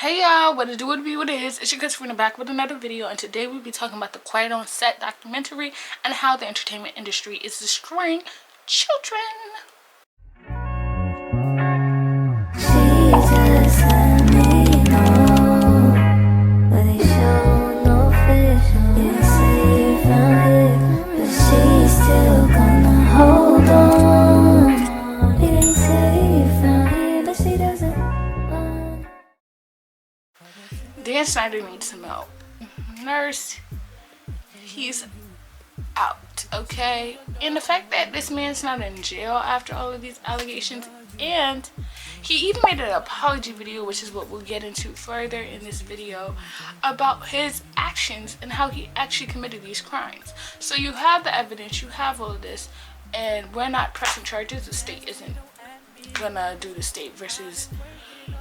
Hey y'all, what it do, what it be, what it is. It's your Christopher back with another video, and today we'll be talking about the Quiet on Set documentary and how the entertainment industry is destroying children. Dan Schneider needs some help. Nurse, he's out, okay? And the fact that this man's not in jail after all of these allegations, and he even made an apology video, which is what we'll get into further in this video, about his actions and how he actually committed these crimes. So you have the evidence, you have all of this, and we're not pressing charges. The state isn't gonna do the state versus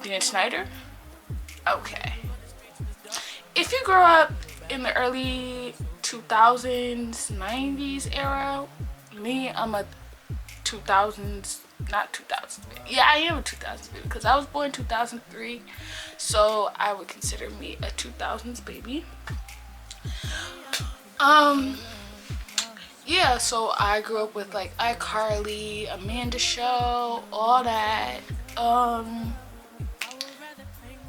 Dan Schneider. Okay. If you grew up in the early 2000s, 90s era, me, I'm a 2000s, not 2000s. Yeah, I am a 2000s baby because I was born in 2003, so I would consider me a 2000s baby. Yeah, so I grew up with like iCarly, Amanda Show, all that.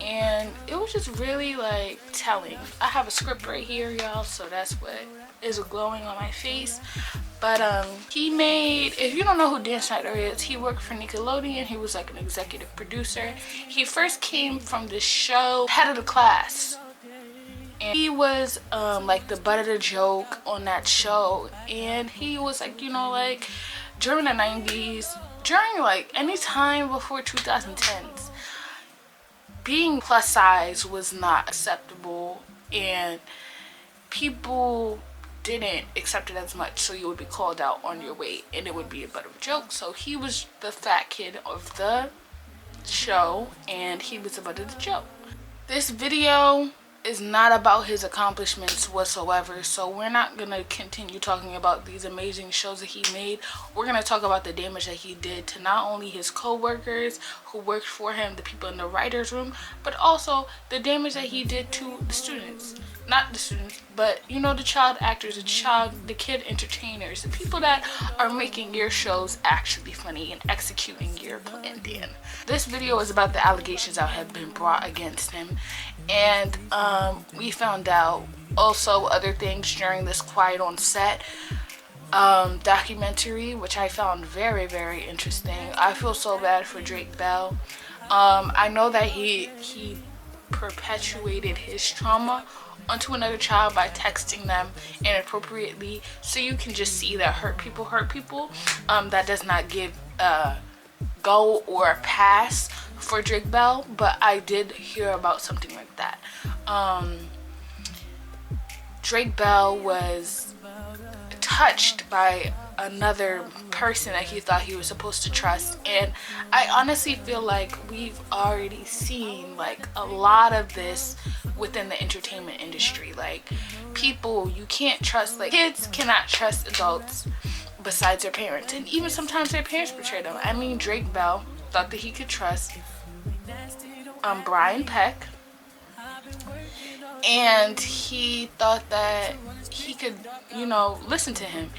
And it was just really like telling. I have a script right here, y'all, so that's what is glowing on my face. But he made, if you don't know who Dan Schneider is, he worked for Nickelodeon. He was like an executive producer. He first came from this show, Head of the Class, and he was like the butt of the joke on that show. And he was like, you know, like during the 90s, during like any time before 2010s, being plus size was not acceptable, and people didn't accept it as much, so you would be called out on your weight and it would be a butt of a joke. So he was the fat kid of the show and he was the butt of the joke. This video is not about his accomplishments whatsoever, so we're not gonna continue talking about these amazing shows that he made. We're gonna talk about the damage that he did to not only his co-workers who worked for him, the people in the writers room, but also the damage that he did to the students. Not the students, but you know, the child actors, the kid entertainers, the people that are making your shows actually funny and executing your plan, Dan. This video is about the allegations that have been brought against him, and we found out also other things during this Quiet on Set documentary, which I found very, very interesting. I feel so bad for Drake Bell. I know that he perpetuated his trauma onto another child by texting them inappropriately, so you can just see that hurt people hurt people. That does not give go or pass for Drake Bell, but I did hear about something like that. Drake Bell was touched by another person that he thought he was supposed to trust, and I honestly feel like we've already seen like a lot of this within the entertainment industry. Like, people, you can't trust, like kids cannot trust adults besides their parents, and even sometimes their parents betray them. I mean, Drake Bell thought that he could trust Brian Peck, and he thought that he could, you know, listen to him.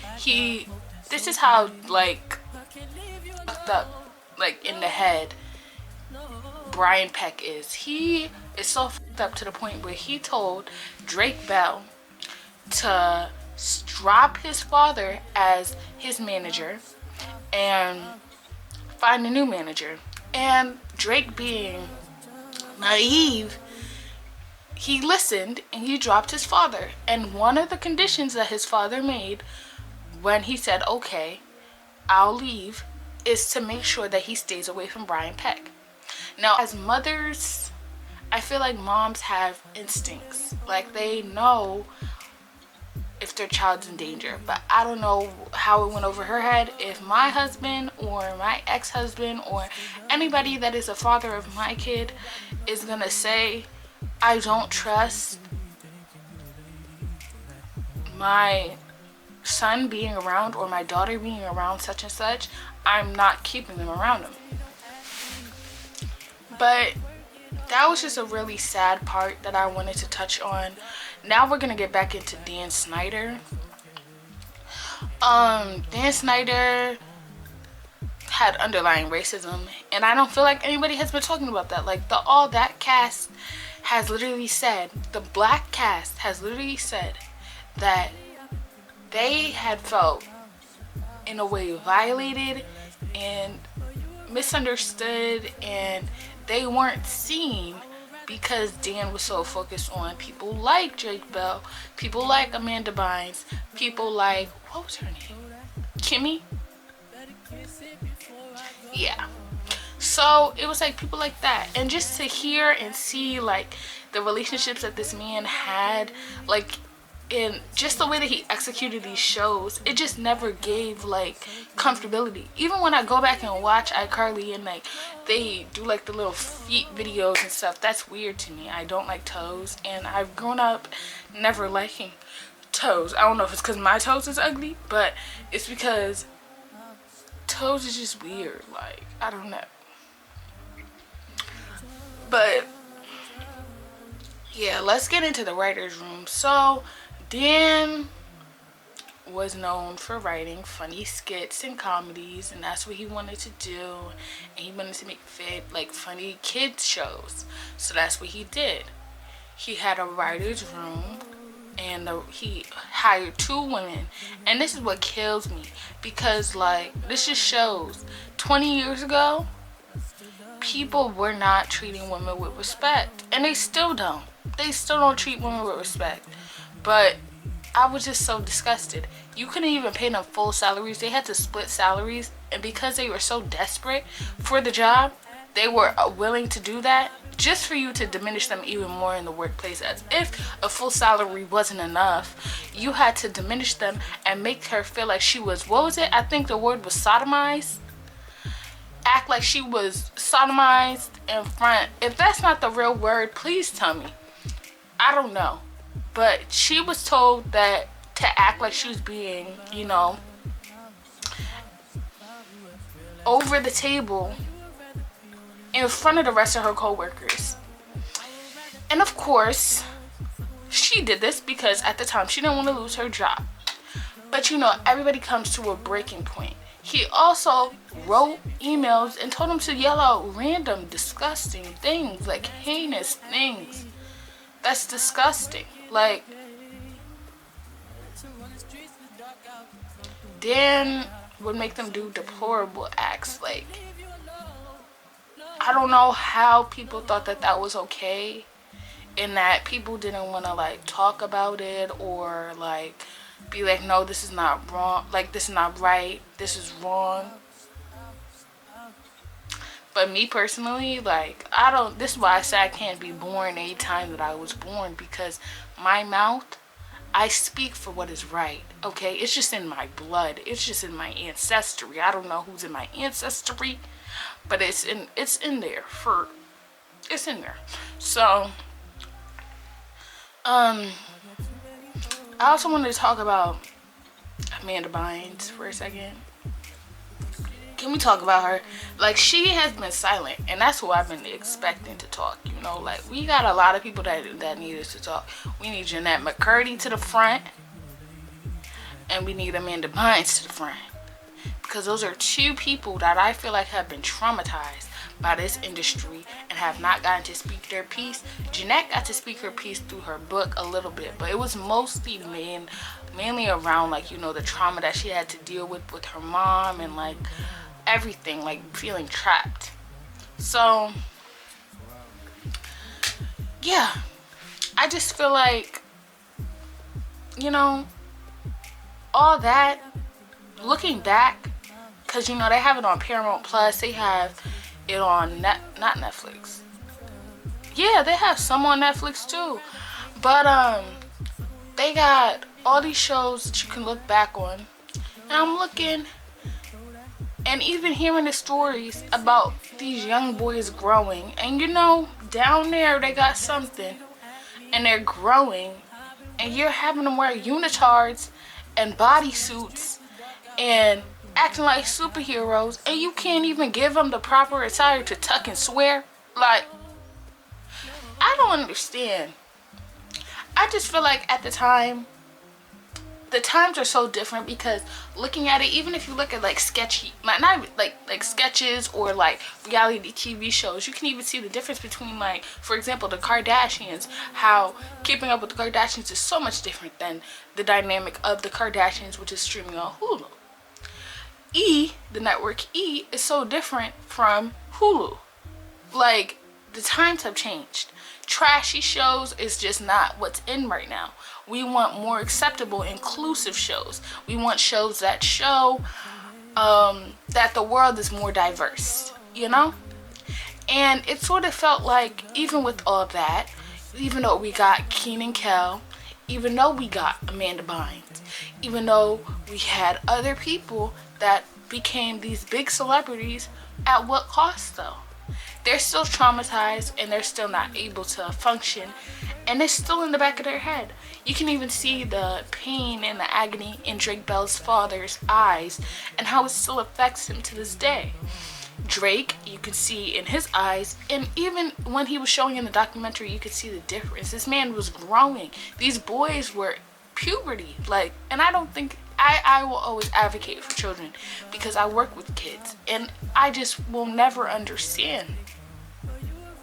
This is how like fucked up, like in the head, Brian Peck is. He is so fucked up to the point where he told Drake Bell to drop his father as his manager and find a new manager. And Drake, being naive, he listened and he dropped his father. And one of the conditions that his father made when he said, okay, I'll leave, is to make sure that he stays away from Brian Peck. Now, as mothers, I feel like moms have instincts. Like, they know if their child's in danger. But I don't know how it went over her head. If my husband or my ex-husband or anybody that is a father of my kid is gonna say, I don't trust my son being around or my daughter being around such and such, I'm not keeping them around them. But that was just a really sad part that I wanted to touch on. Now we're gonna get back into Dan Schneider. Dan Schneider had underlying racism, and I don't feel like anybody has been talking about that. Like, the All That cast has literally said, the black cast has literally said that they had felt in a way violated and misunderstood, and they weren't seen because Dan was so focused on people like Drake Bell, people like Amanda Bynes, people like, what was her name? Kimmy? Yeah. So it was like people like that. And just to hear and see like the relationships that this man had, like, and just the way that he executed these shows, it just never gave like comfortability. Even when I go back and watch iCarly and like they do like the little feet videos and stuff, that's weird to me. I don't like toes, and I've grown up never liking toes. I don't know if it's because my toes is ugly, but it's because toes is just weird. Like, I don't know. But yeah, let's get into the writer's room. So Dan was known for writing funny skits and comedies, and that's what he wanted to do, and he wanted to make like funny kids shows, so that's what he did. He had a writer's room, and he hired 2 women, and this is what kills me, because like, this just shows 20 years ago people were not treating women with respect, and they still don't treat women with respect. But I was just so disgusted. You couldn't even pay them full salaries. They had to split salaries, and because they were so desperate for the job, they were willing to do that just for you to diminish them even more in the workplace. As if a full salary wasn't enough, you had to diminish them and make her feel like she was, what was it? I think the word was sodomized. Act like she was sodomized in front. If that's not the real word, please tell me. I don't know. But she was told that to act like she was being, you know, over the table in front of the rest of her co-workers. And of course, she did this because at the time she didn't want to lose her job. But you know, everybody comes to a breaking point. He also wrote emails and told them to yell out random, disgusting things, like heinous things. That's disgusting. Like, Dan would make them do deplorable acts. Like, I don't know how people thought that that was okay, and that people didn't want to like talk about it, or like be like, no, this is not wrong, like this is not right, this is wrong. But me personally, like, I don't, this is why I say I can't be born any time that I was born, because my mouth, I speak for what is right, okay? It's just in my blood. It's just in my ancestry. I don't know who's in my ancestry, but it's in there. It's in there. So, I also wanted to talk about Amanda Bynes for a second. Can we talk about her? Like, she has been silent, and that's who I've been expecting to talk. You know, like, we got a lot of people that need us to talk. We need Jeanette McCurdy to the front, and we need Amanda Bynes to the front, because those are 2 people that I feel like have been traumatized by this industry and have not gotten to speak their piece. Jeanette got to speak her piece through her book a little bit, but it was mostly mainly around, like, you know, the trauma that she had to deal with her mom, and like everything, like feeling trapped. So yeah, I just feel like, you know, all that, looking back, because you know they have it on Paramount Plus, they have it on not Netflix. Yeah, they have some on Netflix too, but they got all these shows that you can look back on, and I'm looking, and even hearing the stories about these young boys growing, and you know, down there they got something, and they're growing, and you're having them wear unitards and bodysuits and acting like superheroes, and you can't even give them the proper attire to tuck and swear. Like, don't understand. I just feel like at the time, the times are so different, because looking at it, even if you look at like sketchy, not like sketches or like reality TV shows, you can even see the difference between, like, for example, the Kardashians, how Keeping Up with the Kardashians is so much different than the dynamic of the Kardashians, which is streaming on Hulu. The network E, is so different from Hulu. Like, the times have changed. Trashy shows is just not what's in right now. We want more acceptable, inclusive shows. We want shows that show that the world is more diverse, you know? And it sort of felt like, even with all that, even though we got Keenan Kel, even though we got Amanda Bynes, even though we had other people that became these big celebrities, at what cost though? They're still traumatized and they're still not able to function, and it's still in the back of their head. You can even see the pain and the agony in Drake Bell's father's eyes and how it still affects him to this day. Drake, you could see in his eyes, and even when he was showing in the documentary, you could see the difference. This man was growing. These boys were puberty, like, and I don't think, I will always advocate for children because I work with kids, and I just will never understand.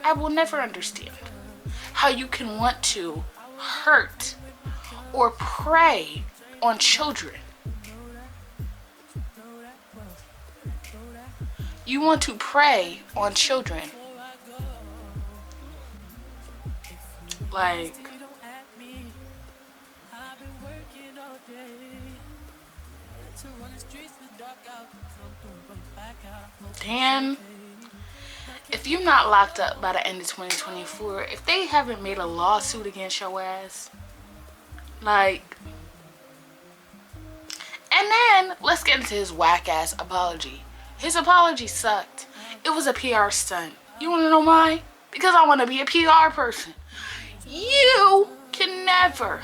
I will never understand how you can want to hurt or prey on children. You want to prey on children. Like, Dan, if you're not locked up by the end of 2024, if they haven't made a lawsuit against your ass, like, and then let's get into his whack ass apology. His apology sucked. It was a PR stunt. You want to know why? Because I want to be a PR person. You can never,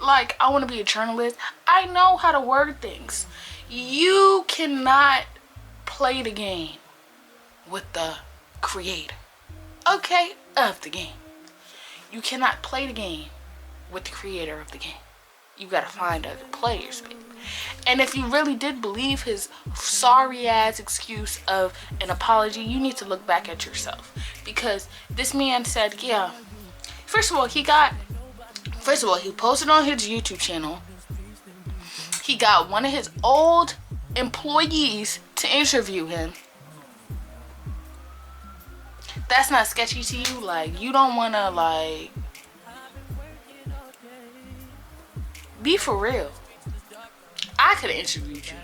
like, I want to be a journalist. I know how to word things. You cannot play the game with the creator, okay, of the game. You cannot play the game with the creator of the game. You gotta find other players, baby. And if you really did believe his sorry ass excuse of an apology, you need to look back at yourself, because this man said, yeah, first of all, he posted on his YouTube channel, he got one of his old employees to interview him. That's not sketchy to you? Like, you don't want to, like, be for real. I could have interviewed you,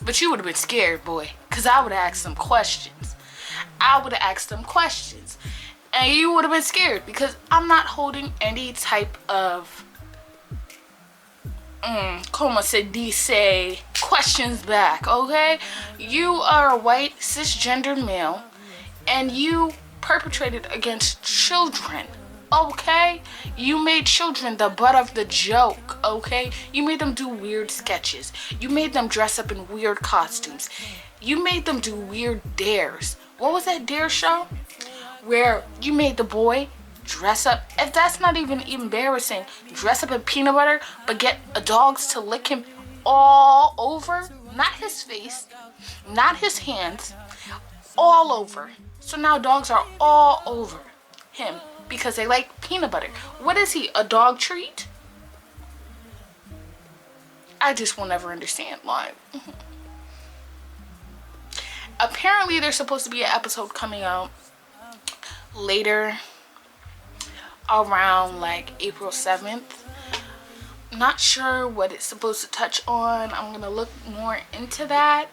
but you would have been scared, boy, because I would have asked some questions. And you would have been scared, because I'm not holding any type of como se dice, questions back, okay? You are a white cisgender male, and you perpetrated against children, okay? You made children the butt of the joke, okay? You made them do weird sketches. You made them dress up in weird costumes. You made them do weird dares. What was that dare show? Where you made the boy dress up, if that's not even embarrassing, dress up in peanut butter, but get dogs to lick him all over, not his face, not his hands, all over. So now dogs are all over him because they like peanut butter. What is he, a dog treat? I just will never understand why. Apparently there's supposed to be an episode coming out later, around like April 7th. Not sure what it's supposed to touch on. I'm gonna look more into that.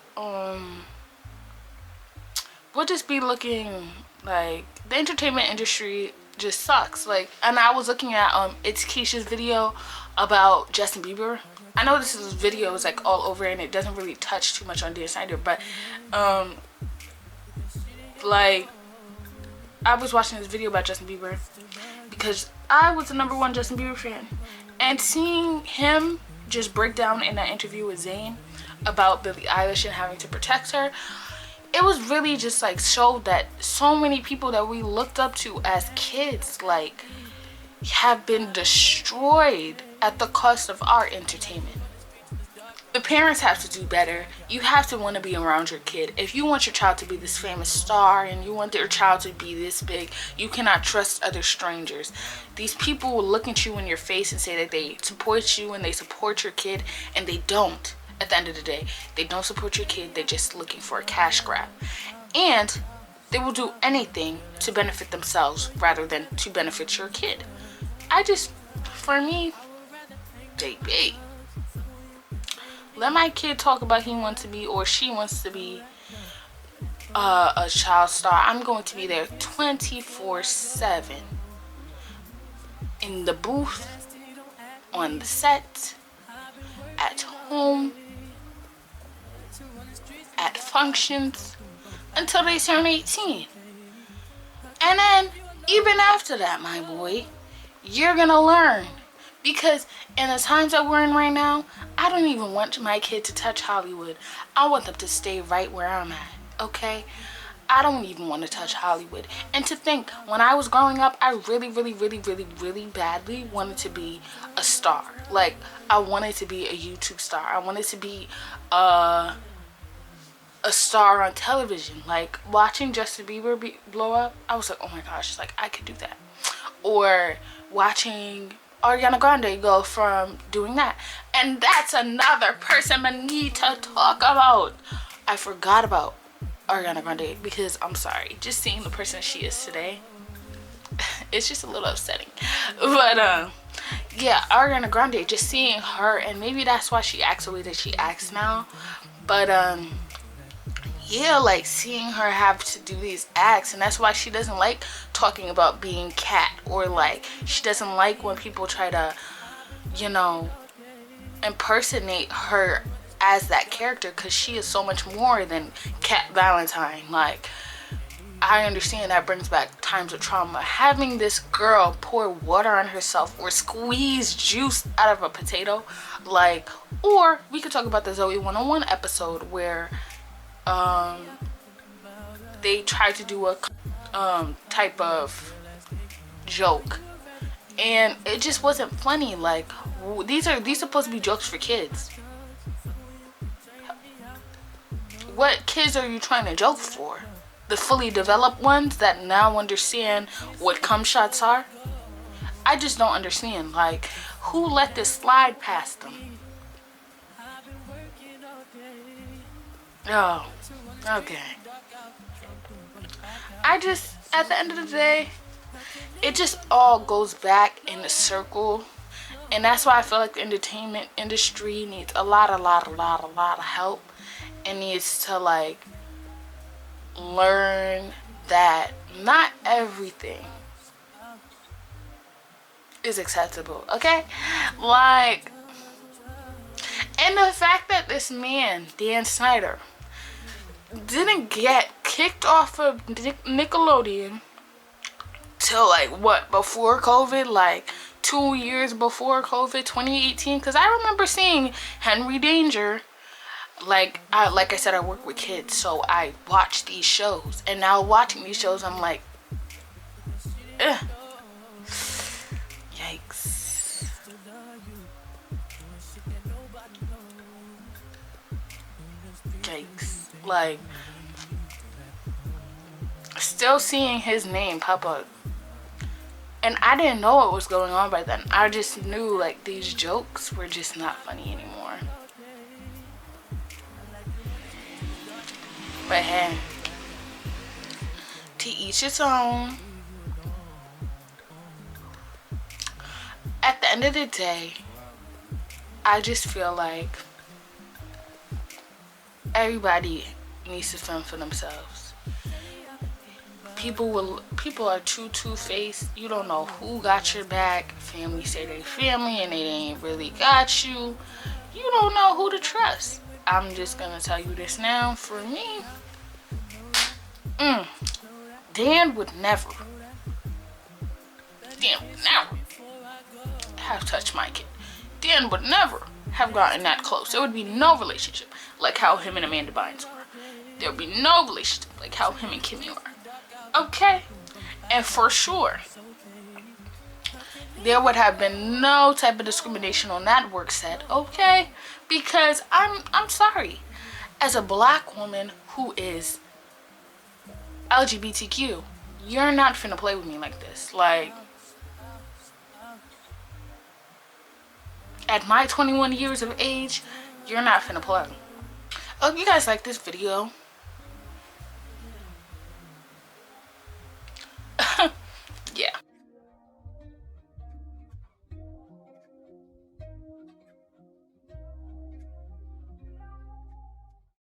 We'll just be looking, like, the entertainment industry just sucks. Like, and I was looking at It's Keisha's video about Justin Bieber. I know this video is like all over and it doesn't really touch too much on Dan Schneider, but like, I was watching this video about Justin Bieber because I was the #1 Justin Bieber fan, and seeing him just break down in that interview with Zayn about Billie Eilish and having to protect her, it was really just like showed that so many people that we looked up to as kids like have been destroyed at the cost of our entertainment. The parents have to do better. You have to want to be around your kid. If you want your child to be this famous star and you want your child to be this big, you cannot trust other strangers. These people will look at you in your face and say that they support you and they support your kid, and they don't. At the end of the day, they don't support your kid. They're just looking for a cash grab. And they will do anything to benefit themselves rather than to benefit your kid. For me, baby, let my kid talk about he wants to be or she wants to be a child star. I'm going to be there 24/7 in the booth, on the set, at home, at functions, until they turn 18. And then even after that, my boy, you're gonna learn. Because in the times that we're in right now, I don't even want my kid to touch Hollywood. I want them to stay right where I'm at, okay? I don't even want to touch Hollywood. And to think, when I was growing up, I really badly wanted to be a star. Like, I wanted to be a YouTube star. I wanted to be a star on television. Like, watching Justin Bieber blow up, I was like, oh my gosh, like, I could do that. Or watching Ariana Grande go from doing that. And that's another person I need to talk about. I forgot about Ariana Grande because, I'm sorry, just seeing the person she is today, it's just a little upsetting. But yeah, Ariana Grande, just seeing her, and maybe that's why she acts the way that she acts now. But yeah, like seeing her have to do these acts, and that's why she doesn't like talking about being Cat, or like she doesn't like when people try to, you know, impersonate her as that character, because she is so much more than Cat Valentine. Like, I understand that brings back times of trauma. Having this girl pour water on herself or squeeze juice out of a potato, like, or we could talk about the Zoe 101 episode where they tried to do a type of joke, and it just wasn't funny. Like, these supposed to be jokes for kids. What kids are you trying to joke for? The fully developed ones that now understand what cum shots are? I just don't understand. Like, who let this slide past them? Oh, okay. At the end of the day, it just all goes back in a circle. And that's why I feel like the entertainment industry needs a lot of help. And needs to, like, learn that not everything is acceptable, okay? Like, and the fact that this man, Dan Schneider, didn't get kicked off of Nickelodeon till, like, what, before COVID? Like, 2 years before COVID, 2018? Because I remember seeing Henry Danger. Like I said, I work with kids, so I watch these shows. And now watching these shows, I'm like, ugh. Yikes. Yikes. Like, still seeing his name pop up. And I didn't know what was going on by then. I just knew, like, these jokes were just not funny anymore. But hey, to each its own. At the end of the day, I just feel like everybody needs to fend for themselves. People are two-faced. You don't know who got your back. Family say they family and they ain't really got you. You don't know who to trust. I'm just gonna tell you this now. For me, Dan would never have touched my kid. Dan would never have gotten that close. There would be no relationship like how him and Amanda Bynes were. there'll be no relationship like how him and Kimmy are. Okay? And for sure, there would have been no type of discrimination on that work set, okay? Because I'm sorry. As a black woman who is LGBTQ, you're not finna play with me like this. Like, at my 21 years of age, you're not finna play. I hope you guys like this video. Yeah.